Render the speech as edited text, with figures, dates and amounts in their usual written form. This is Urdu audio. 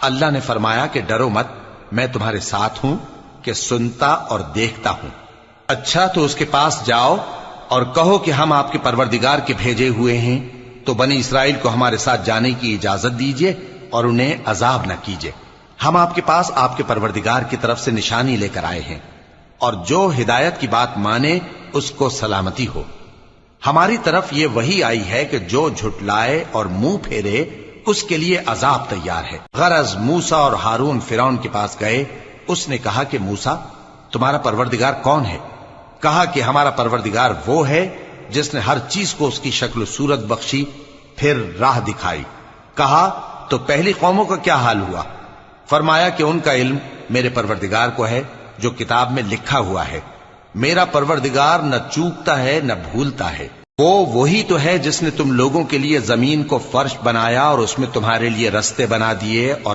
اللہ نے فرمایا کہ ڈرو مت، میں تمہارے ساتھ ہوں کہ سنتا اور دیکھتا ہوں۔ اچھا تو اس کے پاس جاؤ اور کہو کہ ہم آپ کے پروردگار کے بھیجے ہوئے ہیں، تو بنی اسرائیل کو ہمارے ساتھ جانے کی اجازت دیجیے اور انہیں عذاب نہ کیجیے۔ ہم آپ کے پاس آپ کے پروردگار کی طرف سے نشانی لے کر آئے ہیں، اور جو ہدایت کی بات مانے اس کو سلامتی ہو۔ ہماری طرف یہ وحی آئی ہے کہ جو جھٹلائے اور منہ پھیرے اس کے لیے عذاب تیار ہے۔ غرض موسیٰ اور ہارون فرعون کے پاس گئے، اس نے کہا کہ موسیٰ تمہارا پروردگار کون ہے؟ کہا کہ ہمارا پروردگار وہ ہے جس نے ہر چیز کو اس کی شکل و صورت بخشی، پھر راہ دکھائی۔ کہا تو پہلی قوموں کا کیا حال ہوا؟ فرمایا کہ ان کا علم میرے پروردگار کو ہے جو کتاب میں لکھا ہوا ہے۔ میرا پروردگار نہ چوکتا ہے نہ بھولتا ہے۔ وہ وہی تو ہے جس نے تم لوگوں کے لیے زمین کو فرش بنایا اور اس میں تمہارے لیے رستے بنا دیے اور